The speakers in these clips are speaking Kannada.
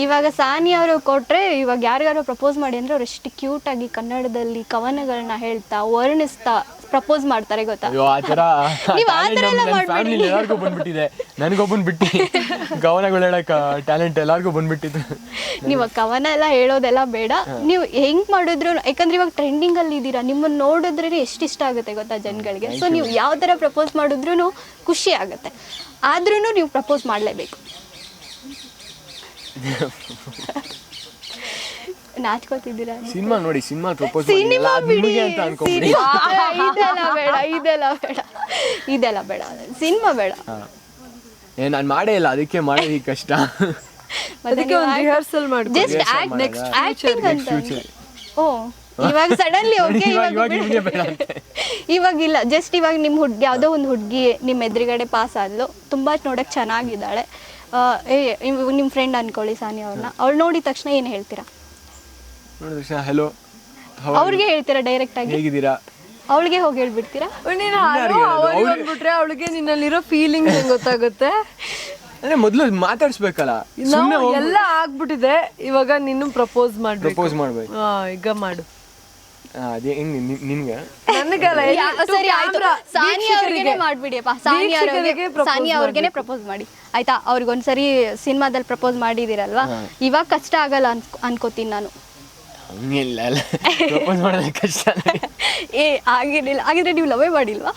ಇವಾಗ ಸಾನಿಯಾ ಅವರು ಕೊಟ್ರೆ ಇವಾಗ ಯಾರಿಗಾರು ಪ್ರಪೋಸ್ ಮಾಡಿ ಅಂದ್ರೆ ಅವ್ರು ಎಷ್ಟು ಕ್ಯೂಟ್ ಆಗಿ ಕನ್ನಡದಲ್ಲಿ ಕವನಗಳನ್ನ ಹೇಳ್ತಾ ವರ್ಣಿಸ್ತಾ ಪ್ರಪೋಸ್ ಮಾಡ್ತಾರೆ ಗೊತ್ತಾ. ನೀವು ಆ ಥರ ಎಲ್ಲ ಮಾಡ್ಬಿಡಿ. ಎಲ್ಲರಿಗೂ ಬಂದ್ಬಿಟ್ಟಿದೆ, ನನಗೊಬ್ಬನ್ ಬಿಟ್ಟು ಕವನಗಳು ಹೇಳಕ್ ಟ್ಯಾಲೆಂಟ್ ಎಲ್ಲರಿಗೂ ಬಂದ್ಬಿಟ್ಟಿದೆ. ನೀವು ಕವನ ಎಲ್ಲ ಹೇಳೋದೆಲ್ಲ ಬೇಡ, ನೀವು ಹೆಂಗ್ ಮಾಡಿದ್ರು, ಯಾಕಂದ್ರೆ ಇವಾಗ ಟ್ರೆಂಡಿಂಗ್ ಅಲ್ಲಿ ಇದ್ದೀರಾ, ನಿಮ್ಮನ್ನ ನೋಡಿದ್ರೆ ಎಷ್ಟು ಇಷ್ಟ ಆಗುತ್ತೆ ಗೊತ್ತಾ ಜನಗಳಿಗೆ. ಸೊ ನೀವು ಯಾವ ಥರ ಪ್ರಪೋಸ್ ಮಾಡಿದ್ರು ಖುಷಿ ಆಗುತ್ತೆ, ಆದ್ರೂ ನೀವು ಪ್ರಪೋಸ್ ಮಾಡಲೇಬೇಕು. ನಾಚ್ಕೋತಿದ್ದೀರಾ? ಸಿನಿಮಾ ನೋಡಿ, ಸಿನಿಮಾ ಪ್ರಪೋಸ್ ಸಿನಿಮಾ ಬಿಡಿ, ಅಂತ ಅನ್ಕೊಂಡ್ಬಿಡಿ. ಇದೆಲ್ಲ ಬೇಡ, ಸಿನಿಮಾ ಬೇಡ. ನಾನು ಮಾಡೇ ಇಲ್ಲ, ಅದಕ್ಕೆ ಮಾಡೋದು ಕಷ್ಟ. ಅದಕ್ಕೆ ಒಂದು ರಿಹರ್ಸಲ್ ಮಾಡಿ ಜಸ್ಟ್ ಆಕ್ಟಿಂಗ್ ಅಂತ. ಓ ಇವಾಗ ಸಡನ್ಲಿ ಓಕೆ, ಇವಾಗಿಲ್ಲ. ಜಸ್ಟ್ ಇವಾಗ ನಿಮ್ಮ ಹುಡುಗಿ, ಯಾವುದೋ ಒಂದು ಹುಡುಗಿ ನಿಮ್ಮ ಎದುರುಗಡೆ ಪಾಸ್ ಆದ್ಲು, ತುಂಬಾ ನೋಡಕ್ ಚೆನ್ನಾಗಿದ್ದಾಳೆ, ನಿಮ್ಮ ಫ್ರೆಂಡ್ ಅನ್ಕೊಳ್ಳಿ ಸಾನಿಯಾ ಅವ್ರನ್ನ, ಅವ್ಳು ನೋಡಿದ ತಕ್ಷಣ ಏನು ಹೇಳ್ತೀರಾ? ನೋಡಿದ ತಕ್ಷಣ ಹಲೋ ಅವ್ರಿಗೆ ಹೇಳ್ತೀರಾ ಡೈರೆಕ್ಟ್ ಆಗಿ? ಹೇಗಿದ್ದೀರಾ? ಅವಳಿಗೆ ಹೋಗಿ ಹೇಳ್ಬಿಡ್ತೀರಾ? ಅಂದ್ಬಿಟ್ರೆ ಅವಳಿಗೆ ನಿನ್ನಲ್ಲಿರೋ ಫೀಲಿಂಗ್ ಹೆಂಗ್ ಗೊತ್ತಾಗುತ್ತೆ? ಅಂದ್ರೆ ಮೊದಲು ಮಾತಾಡ್ಸ್ಬೇಕಲ್ಲ, ಎಲ್ಲ ಆಗ್ಬಿಟ್ಟಿದೆ, ಇವಾಗ ನೀನು ಪ್ರಪೋಸ್ ಮಾಡ್ಬೇಕು. ಈಗ ಮಾಡು. ಅದೇ ಹೆಂಗ್ ನಿನ್ಗೆ? ನನಗಲ್ಲ, ಸರಿ ಆಯ್ತು, ಸಾನಿಯಾ ಅವ್ರಿಗೇನೆ ಮಾಡ್ಬಿಡಿಯಪ್ಪ. ಸಾನಿಯಾ ಅವ್ರಿಗೇನೆ ಪ್ರಪೋಸ್ ಮಾಡಿ ಆಯ್ತಾ? ಅವ್ರಿಗೊಂದ್ಸರಿ ಸಿನಿಮಾದಲ್ಲಿ ಪ್ರಪೋಸ್ ಮಾಡಿದಿರಲ್ವಾ, ಇವಾಗ ಕಷ್ಟ ಆಗಲ್ಲ ಅನ್ಕೋತೀನಿ ನಾನು. ಹಂಗಿಲ್ಲ, ಪ್ರಪೋಸ್ ಮಾಡೋದು ಕಷ್ಟ. ಆಗಿರ್ಲಿಲ್ಲ, ಹಾಗಿದ್ರೆ ನೀವು ಲವೇ ಮಾಡಿಲ್ವಾ?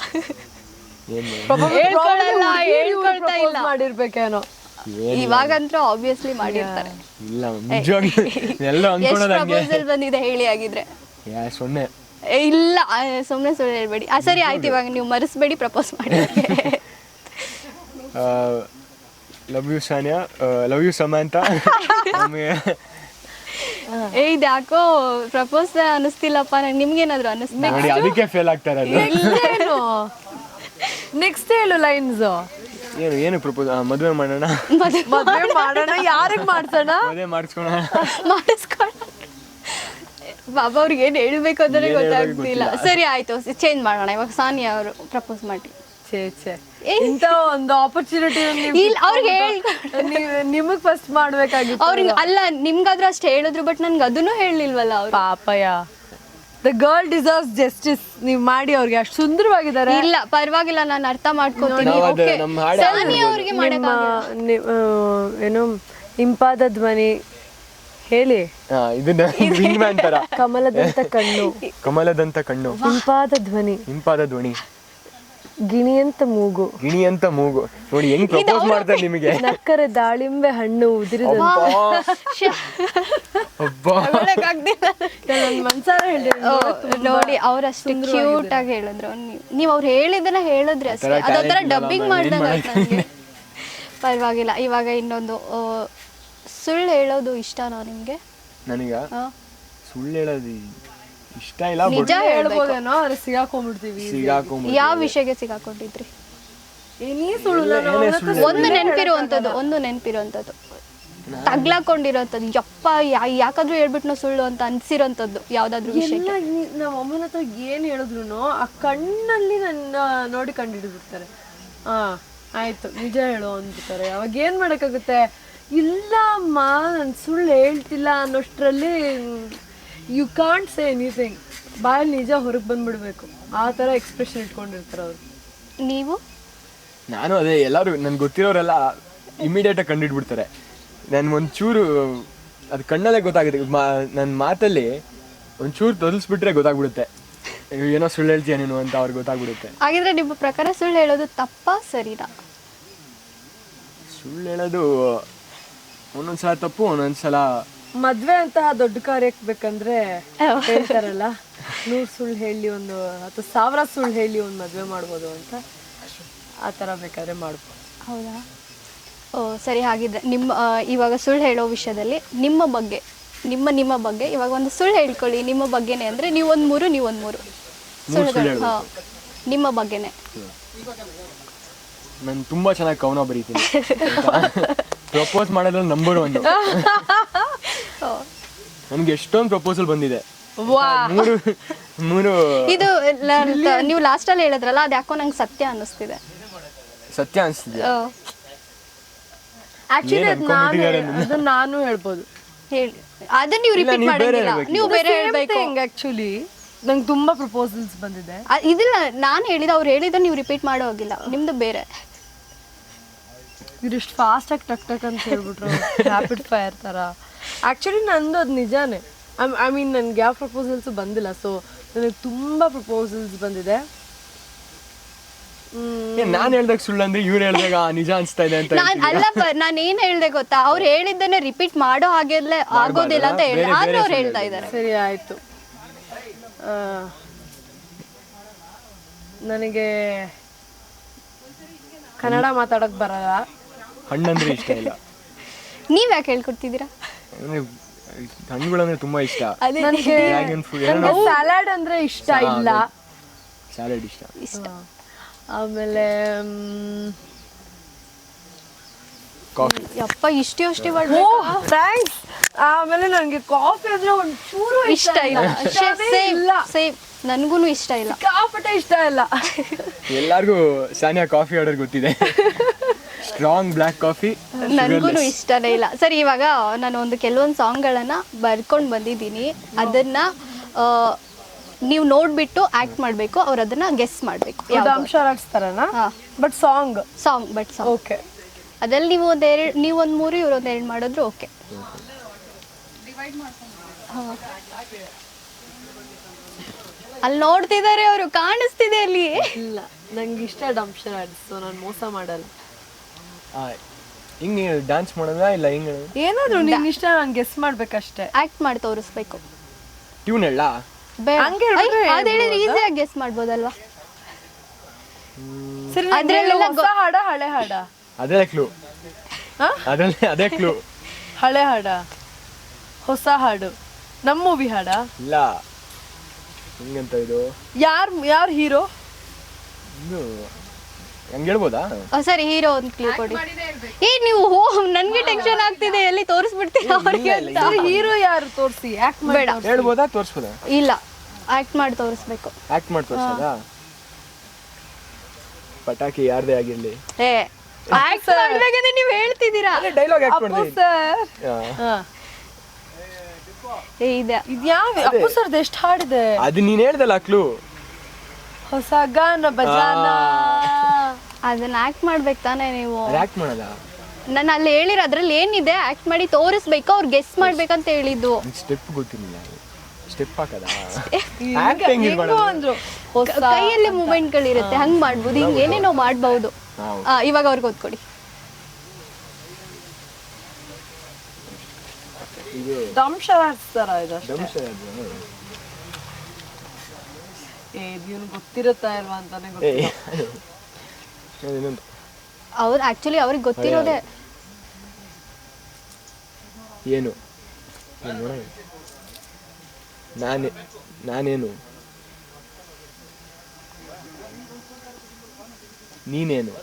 ಹೇಳ್ಕೊಳ್ತಾ ಇಲ್ಲ ಮಾಡಿರ್ಬೇಕೇನೋ. ಇವಾಗಂತೂ ಆಬ್ವಿಯಸ್ಲಿ ಮಾಡಿರ್ತಾರೆ. ಇಲ್ಲ ಎಲ್ಲ ಪ್ರಪೋಸಲ್ ಬಂದಿದೆ ಹೇಳಿ ಆಗಿದ್ರೆ. ಸೊನ್ನೆ ಇಲ್ಲ, ಸುಮ್ಮನೆ ಸುಳ್ಳು ಹೇಳ್ಬೇಡಿ. ಸರಿ ಆಯ್ತು, ಇವಾಗ ನೀವು ಮರೆಸ್ಬೇಡಿ, ಪ್ರಪೋಸ್ ಮಾಡಿ. Love you Sania, love you Samantha. ಇದ್ಯಾಕೋ ಪ್ರಪೋಸ್ ಅನಿಸ್ತಿಲ್ಲಪ್ಪ ನಂಗೆ. ನಿಮ್ಗೇನಾದ್ರು ಅನಿಸ್ತಾ? ನೋಡಿ, ಅದಕ್ಕೆ ಫೇಲ್ ಆಗ್ತಾರೆ. ನೆಕ್ಸ್ಟ್ ಹೇಳು ಲೈನ್ಸ್. ಏನು ಪ್ರಪೋಸ್? ಮದುವೆ ಮಾಡೋಣ. ಮದುವೆ ಮಾಡೋಣ, ಯಾರಿಗೆ ಮಾಡ್ಸೋಣ? ಮದುವೆ ಮಾಡಿಸ್ಕೋಣ. ಬಾಬಾ ಅವ್ರಿಗೆ ಏನು ಹೇಳ್ಬೇಕು ಅಂದ್ರೆ ಗೊತ್ತಾಗ್ತಿಲ್ಲ. ಸರಿ ಆಯ್ತು, ಚೇಂಜ್ ಮಾಡೋಣ. ಇವಾಗ ಸಾನಿಯಾ ಅವರು ಪ್ರಪೋಸ್ ಮಾಡಿ. ಇಂತ ಒಂದು ಆಪರ್ಚುನಿಟಿ ನಿಮಗ್ ಫಸ್ಟ್ ಮಾಡ್ಬೇಕಾಗಿತ್ತು. ಅವ್ರಿಗೆ ಅಲ್ಲ, ನಿಮ್ಗಾದ್ರೂ ಅಷ್ಟು ಹೇಳಿದ್ರು, ಬಟ್ ನನ್ಗೆ ಅದನ್ನು ಹೇಳಿಲ್ವಲ್ಲ ಅವ್ರು. Papayya, the girl deserves justice. ನೀವು ಮಾಡಿ, ಅವ್ರಿಗೆ ಅಷ್ಟು ಸುಂದರವಾಗಿದ್ದಾರೆ. ಇಲ್ಲ ಪರವಾಗಿಲ್ಲ, ನಾನು ಅರ್ಥ ಮಾಡ್ಕೊತೀನಿ. ಸಾನಿಯಾ ಅವ್ರಿಗೆ ಏನು ಇಂಪಾದ ಧ್ವನಿ ಹೇಳಿ. ಕಮಲದಂತ ಕಣ್ಣು, ಕಮಲದಂತ ಕಣ್ಣು, ಇಂಪಾದ ಧ್ವನಿ, ಗಿಣಿಯಂತ ಮೂಗು, ನೋಡಿ ಹೆಂಗ್ ಪ್ರಪೋಸ್ ಮಾಡ್ತಾರೆ ನಿಮಗೆ. ನಕ್ಕರೆ ದಾಳಿಂಬೆ ಹಣ್ಣು ಉದುರಿದ ಮನ್ಸಾರ ಹೇಳಿ ನೋಡಿ. ಅವ್ರಷ್ಟು ಕ್ಯೂಟ್ ಆಗಿ ಹೇಳಿದ್ರು. ನೀವು ಅವ್ರು ಹೇಳಿದ್ದನ್ನ ಹೇಳಿದ್ರಿ ಅಷ್ಟೇ, ಅದೊಂಥರ ಡಬ್ಬಿಂಗ್ ಮಾಡ್ದಂಗ. ಪರವಾಗಿಲ್ಲ. ಇವಾಗ ಇನ್ನೊಂದು, ಸುಳ್ಳು ಹೇಳೋದು ಇಷ್ಟನಾ ನಿಮ್ಗೆ? ನನಗ ಸುಳ್ಳು ಹೇಳೋದು ಇಷ್ಟ ಇಲ್ಲ. ನಿಜ ಹೇಳ್ಬೋದೇನೋ, ಆದ್ರೆ ಸಿಗಾಕೊಂಡ್ಬಿಡ್ತೀವಿ. ಯಾವ ವಿಷಯಕ್ಕೆ ಸಿಗಾಕೊಂಡಿದ್ರಿ? ಒಂದು ನೆನಪಿರುವಂತದ್ದು ತಗ್ಲಾಕೊಂಡಿರೋಂಥದ್ದು, ಯಪ್ಪ ಯಾಕಾದ್ರೂ ಹೇಳ್ಬಿಟ್ನೋ ಸುಳ್ಳು ಅಂತ ಅನ್ಸಿರೋಂಥದ್ದು ಯಾವ್ದಾದ್ರು ವಿಷಯಕ್ಕೆ? ನಮ್ಮ ಅಮ್ಮನ ಹತ್ರ ಏನ್ ಹೇಳಿದ್ರು ಆ ಕಣ್ಣಲ್ಲಿ ನನ್ನ ನೋಡಿ ಕಂಡಿಡ್ಬಿಡ್ತಾರೆ. ಆಯ್ತು ನಿಜ ಹೇಳು ಅಂದ್ಬಿಡ್ತಾರೆ. ಅವಾಗ ಏನ್ ಮಾಡಕ್ಕಾಗುತ್ತೆ? ಇಲ್ಲ ಅಮ್ಮ, ನಾನು ಸುಳ್ಳು ಹೇಳ್ತಿಲ್ಲ ಅನ್ನೋಷ್ಟರಲ್ಲಿ ಯು ಕಾಂಟ್ ಸೇ ಎನಿಥಿಂಗ್. ಬಾಯಲ್ಲಿ ನಿಜ ಹೊರಗೆ ಬಂದ್ಬಿಡ್ಬೇಕು. ಆ ಥರ ಎಕ್ಸ್ಪ್ರೆಷನ್ ಇಟ್ಕೊಂಡಿರ್ತಾರೆ ಅವರು. ನೀವು? ನಾನು ಅದೇ, ಎಲ್ಲರೂ ನನ್ಗೆ ಗೊತ್ತಿರೋರೆಲ್ಲ ಇಮಿಡಿಯೇಟಾಗಿ ಕಂಡಿಡ್ಬಿಡ್ತಾರೆ. ನನ್ಗೊಂಚೂರು ಅದು ಕಣ್ಣಲ್ಲೇ ಗೊತ್ತಾಗುತ್ತೆ. ನನ್ನ ಮಾತಲ್ಲಿ ಒಂಚೂರು ತೊದಲ್ಸ್ಬಿಟ್ರೆ ಗೊತ್ತಾಗ್ಬಿಡುತ್ತೆ, ಏನೋ ಸುಳ್ಳು ಹೇಳ್ತೀಯ ನೀನು ಅಂತ ಅವ್ರಿಗೆ ಗೊತ್ತಾಗ್ಬಿಡುತ್ತೆ. ಹಾಗಿದ್ರೆ ನಿಮ್ಮ ಪ್ರಕಾರ ಸುಳ್ಳು ಹೇಳೋದು ತಪ್ಪಾ ಸರಿನಾ? ಸುಳ್ಳು ಹೇಳೋದು ಒಂದೊಂದ್ಸಲ ತಪ್ಪು, ಒಂದೊಂದ್ಸಲ. ಮದ್ವೆ ಅಂತಹ ದೊಡ್ಡ ಕಾರ್ಯಕ್ಕೆ ಬೇಕಂದ್ರೆ ಹೇಳ್ತಾರಲ್ಲ, 100 ಸುಳ್ಳು ಹೇಳಿ ಒಂದು ಅಥವಾ 1000 ಸುಳ್ಳು ಹೇಳಿ ಒಂದು ಮದ್ವೆ ಮಾಡ್ಬೋದು ಅಂತ. ಆ ಥರ ಬೇಕಾದ್ರೆ ಮಾಡ್ಬೋದು. ಹೌದಾ? ಓ ಸರಿ. ಹಾಗಿದ್ರೆ ನಿಮ್ಮ ಇವಾಗ ಸುಳ್ಳು ಹೇಳೋ ವಿಷಯದಲ್ಲಿ ನಿಮ್ಮ ಬಗ್ಗೆ ಇವಾಗ ಒಂದು ಸುಳ್ಳು ಹೇಳ್ಕೊಳ್ಳಿ ನಿಮ್ಮ ಬಗ್ಗೆನೇ. ಅಂದರೆ ನೀವೊಂದು 3 ಸುಳ್ಳುಗಳು ನಿಮ್ಮ ಬಗ್ಗೆನೇ. ನಾನು ತುಂಬಾ ಚೆನ್ನಾಗಿ ಕವನ ಬರೀತೀನಿ. ಪ್ರಪೋಸ್ ಮಾಡೋದ್ರಲ್ಲಿ ನಂಬರ್ 1. ನನ್ಗೆ ಎಷ್ಟೊಂದು ಪ್ರಪೋಸಲ್ ಬಂದಿದೆ. ಇದು ನೀವು ಲಾಸ್ಟ್ ಅಲ್ಲಿ ಹೇಳಿದ್ರಲ್ಲ, ಅದು ಯಾಕೋ ನಂಗೆ ಸತ್ಯ ಅನ್ನಿಸ್ತಿದೆ. ಆಕ್ಚುಲಿ ಅದನ್ನ ನಾನು ಹೇಳ್ಬೋದು. ಹೇಳಿ ಅದನ್ನ ನೀವು ರಿಪೀಟ್ ಮಾಡಂಗಿಲ್ಲ, ನೀವು ಬೇರೆ ಹೇಳ್ಬೇಕು. ಆಕ್ಚುಲಿ ನಂಗೆ ತುಂಬಾ ಪ್ರಪೋಸಲ್ಸ್ ಬಂದಿದೆ. ಇದಿಲ್ಲ ನಾನು ಹೇಳಿದ ಅವ್ರು ಹೇಳಿದ ನೀವು ರಿಪೀಟ್ ಮಾಡೋ ಹೋಗಿಲ್ಲ, ನಿಮ್ದು ಬೇರೆ. ಇದಿಷ್ಟು ಫಾಸ್ಟ್ ಆಗಿ ಟಕ್ ಟಕ್ ಅಂತ ಹೇಳ್ಬಿಟ್ರು, ರ್ಯಾಪಿಡ್ ಫೈರ್ ತರ. ಆಕ್ಚುಲಿ ನಂದು ಅದು ನಿಜಾನೇ. ಐ ಮೀನ್ ನನ್ಗೆ ಯಾವ ಪ್ರಪೋಸಲ್ಸು ಬಂದಿಲ್ಲ, ಸೊ ನನಗೆ ತುಂಬಾ ಪ್ರಪೋಸಲ್ಸ್ ಬಂದಿದೆ. ನಾನು ಹೇಳ್ದಾಗ ಸುಳ್ಳು ಅಂದ್ರೆ ಇವ್ರು ಹೇಳ್ದಾಗ ನಿಜ ಅನ್ಸ್ತಾ ಇದೆ ಅಂತ. ಅಲ್ಲಪ್ಪ ನಾನು ಏನ್ ಹೇಳ್ದೆ ಗೊತ್ತಾ, ಅವ್ರು ಹೇಳಿದ್ದನ್ನೇ ರಿಪೀಟ್ ಮಾಡೋ ಹಾಗೆಲ್ಲ ಆಗೋದಿಲ್ಲ ಅಂತ ಹೇಳಿ, ಆದ್ರೆ ಅವ್ರು ಹೇಳ್ತಾ ಇದ್ದಾರೆ. ಸರಿ ಆಯ್ತು. ನನಗೆ ಕನ್ನಡ ಮಾತಾಡಕ್ ಬರಲ್ಲ. ಹಣ್ಣಂದ್ರೆ ಇಷ್ಟ ಇಲ್ಲ. ನೀವ್ ಯಾಕೆ ಹೇಳ್ಕೊಡ್ತಿದ್ದೀರಾ? ಹಣ್ಣುಗಳಂದ್ರೆ ತುಂಬಾ ಇಷ್ಟ. ನನಗೆ ಸಲಾಡ್ ಅಂದ್ರೆ ಇಷ್ಟ ಇಲ್ಲ. ಸ್ಯಾಲಡ್ ಇಷ್ಟ. ಆಮೇಲೆ ಕಾಫಿ. ಯಪ್ಪ ಇಷ್ಟೇ ಥ್ಯಾಂಕ್ಸ್. ಆಮೇಲೆ ನನಗೆ ಕಾಫಿ ಅಂದ್ರೆ ಒಂಚೂರು ಇಷ್ಟ ಇಲ್ಲ. ಸೇಮ್ ನನ್ಗೂ ಇಷ್ಟ ಇಲ್ಲ, ಕಾಫಿ ಇಷ್ಟ ಇಲ್ಲ. ಎಲ್ಲಾರ್ಗು ಸಾನಿಯಾ ಕಾಫಿ ಆರ್ಡರ್ ಗೊತ್ತಿದೆ. ಸ್ಟ್ರಾಂಗ್ ಬ್ಲ್ಯಾಕ್ ಕಾಫಿ ನನ್ಗೂ ಇಷ್ಟನೇ ಇಲ್ಲ. ಸರಿ, ಇವಾಗ ನಾನು ಒಂದು ಕೆಲವೊಂದು ಸಾಂಗ್ಗಳನ್ನ ಬರ್ಕೊಂಡು ಬಂದಿದ್ದೀನಿ, ಅದನ್ನ ನೀವು ನೋಡ್ಬಿಟ್ಟು ಆಕ್ಟ್ ಮಾಡಬೇಕು, ಅವ್ರು ಅದನ್ನ ಗೆಸ್ ಮಾಡಬೇಕು. ಅಂಶರಾಗ್ಸ್ತಾರನಾ? But song but song okay. ಅದ್ರಲ್ಲಿ ನೀವು ಒಂದು 3, ಇವ್ರು ಒಂದು 2 ಮಾಡಿದ್ರು ಓಕೆ. ಅಲ್ಲಿ ನೋಡ್ತಿದ್ದಾರೆ ಅವರು, ಕಾಣಿಸ್ತಿದೆ ಅಲ್ಲಿ. ಇಲ್ಲ, ನಂಗೆ ಇಷ್ಟ ಡಂಶರಾಡ್ಸ್, ಸೊ ನಾನು ಮೋಸ ಮಾಡಲ್ಲ. ಹಿಂಗೆ ಡ್ಯಾನ್ಸ್ ಮಾಡೋದಾ ಇಲ್ಲ ಹಿಂಗೆ ಏನಾದ್ರು ನಿಂಗೆ ಇಷ್ಟ, ನಾನು ಗೆಸ್ ಮಾಡ್ಬೇಕಷ್ಟೇ. ಆಕ್ಟ್ ಮಾಡಿ ತೋರಿಸ್ಬೇಕು. ಟ್ಯೂನ್ ಹೇಳ ಅದ್ ಹೇಳಿದ್ರೆ ಈಸಿಯಾಗಿ ಗೆಸ್ ಮಾಡ್ಬೋದಲ್ವಾ? ಸರಿ, ಹೊಸ ಹಾಡ ಹಳೆ ಹಾಡ? ಅದೇ ಕ್ಲೂ. ಅದೇ ಕ್ಲೂ. ಹಳೆ ಹಾಡ, ಹೊಸ ಹಾಡು, ನಮ್ಮ ಮೂವಿ ಹಾಡ? ಇಲ್ಲ. ಹಿಂಗಂತ ಇದು ಯಾರು ಹೀರೋ? ಇದು ಹಂಗೆ ಹೇಳ್ಬೋದಾ? ಸರಿ, ಹೀರೋ ಒಂದು ಕ್ಲೂ ಕೊಡಿ. ನೀವು ನನ್ಗೆ ಟೆನ್ಷನ್ ಆಗ್ತಿದೆ, ಎಲ್ಲಿ ತೋರಿಸ್ಬಿಡ್ತೀರಾ ಅವ್ರಿಗೆ ಅಂತ. ಹೀರೋ ಯಾರು ತೋರಿಸಿ ಆಕ್ಟ್ ಬೇಡ. ಹೇಳ್ಬೋದಾ, ತೋರಿಸ್ಬೋದಾ? ಇಲ್ಲ, ಆಕ್ಟ್ ಮಾಡಿ ತೋರಿಸ್ಬೇಕು. ಆಕ್ಟ್ ಮಾಡಿ ತೋರಿಸೋದಾ? ಪಟಾಕಿ ಯಾರದೇ ಆಗಿರ್ಲಿ. ಆಕ್ಟ್ ಮಾಡ್ಬೇಕಂದ್ರೆ ನೀವು ಹೇಳ್ತಿದ್ದೀರಾ. ಡೈಲಾಗ್ ಆಕ್ಟ್ ಮಾಡ್ತೀನಿ. ಅಪ್ಪು ಸರ್ದು ಎಷ್ಟು ಹಾಡಿದೆ? ಅದು ನೀನ್ ಹೇಳ್ದಲ್ಲ ಕ್ಲೂ. ಹೊಸ ಗಾನ ಬಜಾನ. ಅದನ್ನ ಆಕ್ಟ್ ಮಾಡ್ಬೇಕು ತಾನೇ ನೀವು. ಆಕ್ಟ್ ಮಾಡಲ್ಲ. ನಾನು ಅಲ್ಲಿ ಹೇಳಿರೋ ಅದ್ರಲ್ಲಿ ಏನಿದೆ ಆಕ್ಟ್ ಮಾಡಿ ತೋರಿಸ್ಬೇಕು, ಅವ್ರು ಗೆಸ್ ಮಾಡ್ಬೇಕಂತ ಹೇಳಿದ್ದು. ಸ್ಟೆಪ್ ಗೊತ್ತಿಲ್ಲ, ಸ್ಟೆಪ್ ಹಾಕದ ಅಂದ್ರು. ಕೈಯಲ್ಲಿ ಮೂವ್ಮೆಂಟ್ಗಳಿರುತ್ತೆ, ಹಂಗ್ ಮಾಡ್ಬೋದು, ಹಿಂಗ್ ಏನೇನೋ ಮಾಡ್ಬಹುದು. ಇವಾಗ ಅವ್ರಿಗೆ ಓದ್ಕೊಡಿ. ಗೊತ್ತಿರುತ್ತಾ ಇಲ್ವಾ ಅಂತಾನೆ ಗೊತ್ತಿಲ್ಲ. ಅವ್ರು ಆಕ್ಚುಲಿ ಅವ್ರಿಗೆ ಗೊತ್ತಿರೋದೆ. ಏನು ನಾನೇನು ನೀನೇನು?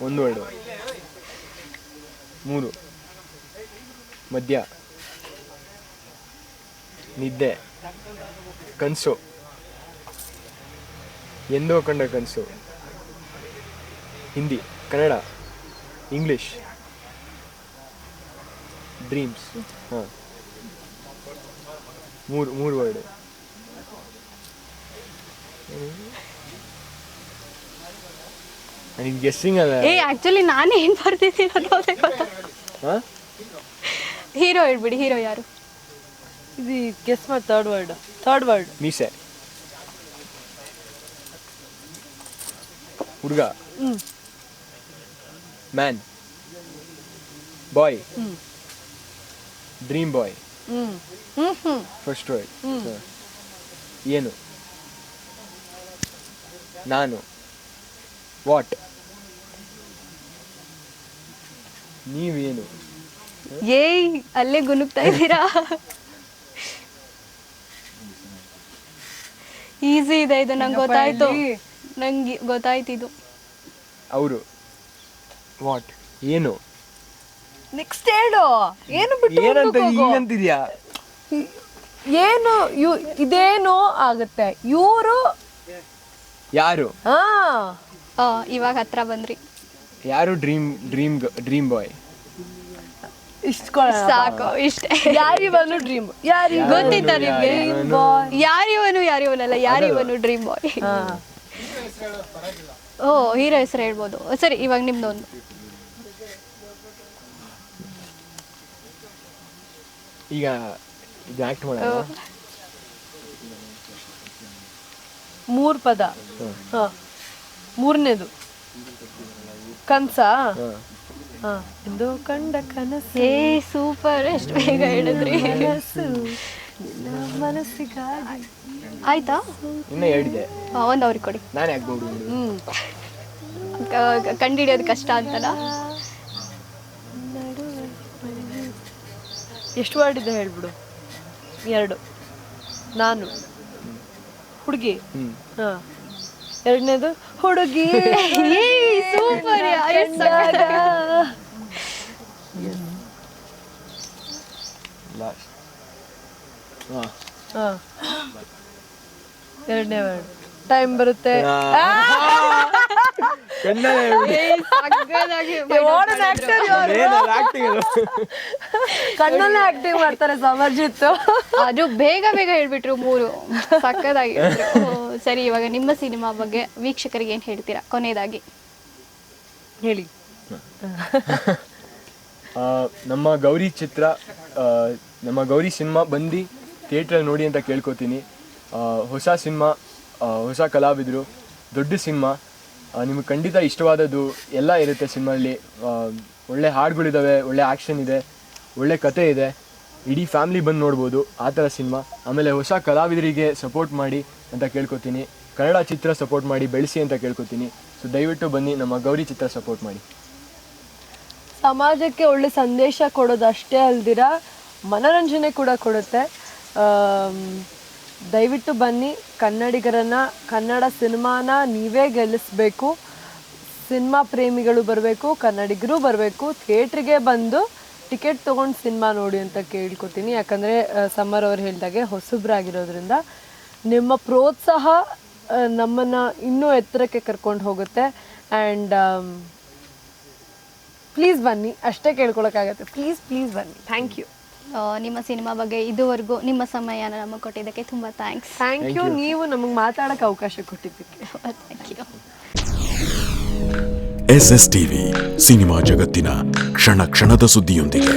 ಒಂದು ವರ್ಡು, 3 ಮಧ್ಯ, ನಿದ್ದೆ, ಕನಸು, ಎಂದೋ ಕಂಡ ಕನಸು. Hindi, Kannada, English, dreams. ಹಾಂ, 3 ವರ್ಡ್. ನನಗೆ ಗೆಸ್ಸಿಂಗ್ ಅದ. ಆಕ್ಚುಲಿ ನಾನು ಏನ್ ಬರ್ತಿದ್ದೀನಿ ಅನ್ನೋದೇ ಗೊತ್ತಾ. ಹೀರೋ ಹೇಳ್ಬಿಡಿ, ಹೀರೋ ಯಾರು? ಇದು ಗೆಸ್ ಮಾಡಿ ಥರ್ಡ್ ವರ್ಡ್. ಮೀಸೆ, ಹುಡುಗ, ಮ್ಯಾನ್, ಬಾಯ್, ಡ್ರೀಮ್ ಬಾಯ್. First word. ಏನು? ನಾನು, ವಾಟ್, ನೀವೇನು? ಅಲ್ಲೇ ಗುನುಗ್ತಾ ಇದ್ದೀರಾ. ಈಸಿ ಇದೆ ಇದು, ನಂಗೆ ಗೊತ್ತಾಯ್ತು, ನಂಗೆ ಗೊತ್ತಾಯ್ತು ಇದು. ಅವರು, ವಾಟ್, ಏನು? ನೆಕ್ಸ್ಟ್ ಹೇಳು. ಏನು ಬಿಟ್ಟು ಏನಂತಿದ್ಯಾ? ಏನು ಇದೇನು ಆಗುತ್ತೆ? ಇವರು ಯಾರು? ಇವಾಗ ಹತ್ರ ಬಂದ್ರಿ. ಯಾರು ಡ್ರೀಮ್ ಬಾಯ್? ಇಷ್ಟು ಸಾಕು ಇಷ್ಟೇ. ಯಾರಿವನು ಡ್ರೀಮ್ ಗೊತ್ತಿತ್ತ ನಿಮ್ಗೆ? ಯಾರಿವನಲ್ಲ, ಯಾರಿವನು ಡ್ರೀಮ್ ಬಾಯ್. ಓ, ಹೀರೋ ಹೆಸರು ಹೇಳ್ಬೋದು. ಸರಿ, ಇವಾಗ ನಿಮ್ದೊಂದು. ಈಗ ಇದು ಆಕ್ಟ್ ಮಾಡೋಣ. 3 ಪದ. ಮೂರನೇದು ಕನ್ಸ. ಎಂದು ಕಂಡ ಕನಸು. ಏ ಸೂಪರ್, ಎಷ್ಟು ಬೇಗ ಹೇಳಿದ್ರಿ. ಮನಸ್ಸಿಗಾಗಿ. ಆಯ್ತಾ? ಇನ್ನ ಹೇಳಿದೆ. ಒಂದು ಅವ್ರಿಗೆ ಕೊಡಿ. ನಾನೇ ಆಗ್ಬೋದು. ಕಂಡಿಡಿಯೋದು ಕಷ್ಟ ಅಂತಲ್ಲ. ಎಷ್ಟು ವರ್ಡ್ ಇದೆ ಹೇಳ್ಬಿಡು. 2. ನಾನು ಹುಡುಗಿ. ಎರಡನೇದು ಹುಡುಗಿ. ಸೂಪರ್. ಎರಡನೇ ವರ್ಡ್ ಟೈಮ್ ಬರುತ್ತೆ. ಕಣ್ಣಲ್ಲೇ ಆಕ್ಟಿಂಗ್ ಮಾಡ್ತಾರೆ ಸಮರ್ಜಿತ್. ಅದು ಬೇಗ ಹೇಳ್ಬಿಟ್ರು 3. ಸಕ್ಕದಾಗಿದ್ರು. ಸರಿ, ಇವಾಗ ನಿಮ್ಮ ಸಿನಿಮಾ ಬಗ್ಗೆ ವೀಕ್ಷಕರಿಗೆ ಏನ್ ಹೇಳ್ತೀರಾ ಕೊನೆಯದಾಗಿ? ಹೇಳಿ. ನಮ್ಮ ಗೌರಿ ಚಿತ್ರ, ನಮ್ಮ ಗೌರಿ ಸಿನಿಮಾ ಬಂದು ಥಿಯೇಟ್ರಲ್ಲಿ ನೋಡಿ ಅಂತ ಕೇಳ್ಕೊತೀನಿ. ಹೊಸ ಸಿನಿಮಾ, ಹೊಸ ಕಲಾವಿದರು, ದೊಡ್ಡ ಸಿನಿಮಾ. ನಿಮಗೆ ಖಂಡಿತ ಇಷ್ಟವಾದದ್ದು ಎಲ್ಲ ಇರುತ್ತೆ ಸಿನಿಮಾಲ್ಲಿ. ಒಳ್ಳೆ ಹಾಡುಗಳಿದ್ದಾವೆ, ಒಳ್ಳೆ ಆ್ಯಕ್ಷನ್ ಇದೆ, ಒಳ್ಳೆ ಕತೆ ಇದೆ. ಇಡೀ ಫ್ಯಾಮ್ಲಿ ಬಂದು ನೋಡ್ಬೋದು ಆ ಥರ ಸಿನಿಮಾ. ಆಮೇಲೆ ಹೊಸ ಕಲಾವಿದರಿಗೆ ಸಪೋರ್ಟ್ ಮಾಡಿ ಅಂತ ಕೇಳ್ಕೊತೀನಿ. ಕನ್ನಡ ಚಿತ್ರ ಸಪೋರ್ಟ್ ಮಾಡಿ ಬೆಳೆಸಿ ಅಂತ ಕೇಳ್ಕೊತೀನಿ. ಸೊ ದಯವಿಟ್ಟು ಬನ್ನಿ, ನಮ್ಮ ಗೌರಿ ಚಿತ್ರ ಸಪೋರ್ಟ್ ಮಾಡಿ. ಸಮಾಜಕ್ಕೆ ಒಳ್ಳೆ ಸಂದೇಶ ಕೊಡೋದು ಅಷ್ಟೇ ಅಲ್ದಿರ ಮನೋರಂಜನೆ ಕೂಡ ಕೊಡುತ್ತೆ. ದಯವಿಟ್ಟು ಬನ್ನಿ, ಕನ್ನಡಿಗರನ್ನ, ಕನ್ನಡ ಸಿನಿಮಾನ ನೀವೇ ಗೆಲ್ಲಿಸ್ಬೇಕು. ಸಿನಿಮಾ ಪ್ರೇಮಿಗಳು ಬರಬೇಕು, ಕನ್ನಡಿಗರು ಬರಬೇಕು. ಥಿಯೇಟ್ರಿಗೆ ಬಂದು ಟಿಕೆಟ್ ತೊಗೊಂಡು ಸಿನಿಮಾ ನೋಡಿ ಅಂತ ಕೇಳ್ಕೊತೀನಿ. ಯಾಕಂದರೆ ಸಮ್ಮರ್ ಅವ್ರು ಹೇಳಿದಾಗೆ ಹೊಸಬ್ರಾಗಿರೋದ್ರಿಂದ ನಿಮ್ಮ ಪ್ರೋತ್ಸಾಹ ನಮ್ಮನ್ನು ಇನ್ನೂ ಎತ್ತರಕ್ಕೆ ಕರ್ಕೊಂಡು ಹೋಗುತ್ತೆ. ಆ್ಯಂಡ್ ಪ್ಲೀಸ್ ಬನ್ನಿ, ಅಷ್ಟೇ ಕೇಳ್ಕೊಳಕ್ಕಾಗತ್ತೆ. ಪ್ಲೀಸ್ ಬನ್ನಿ. Thank you. ನಿಮ್ಮ ಸಿನಿಮಾ ಬಗ್ಗೆ ಇದುವರೆಗೂ ನಿಮ್ಮ ಸಮಯನ ನಮಗೆ ಕೊಟ್ಟಿದ್ದಕ್ಕೆ ತುಂಬ ಥ್ಯಾಂಕ್ಸ್. Thank you. ನೀವು ನಮಗೆ ಮಾತಾಡೋಕ್ಕೆ ಅವಕಾಶ ಕೊಟ್ಟಿದ್ದಕ್ಕೆ thank you. SS TV, cinema ಜಗತ್ತಿನ ಕ್ಷಣ ಕ್ಷಣದ ಸುದ್ದಿಯೊಂದಿಗೆ.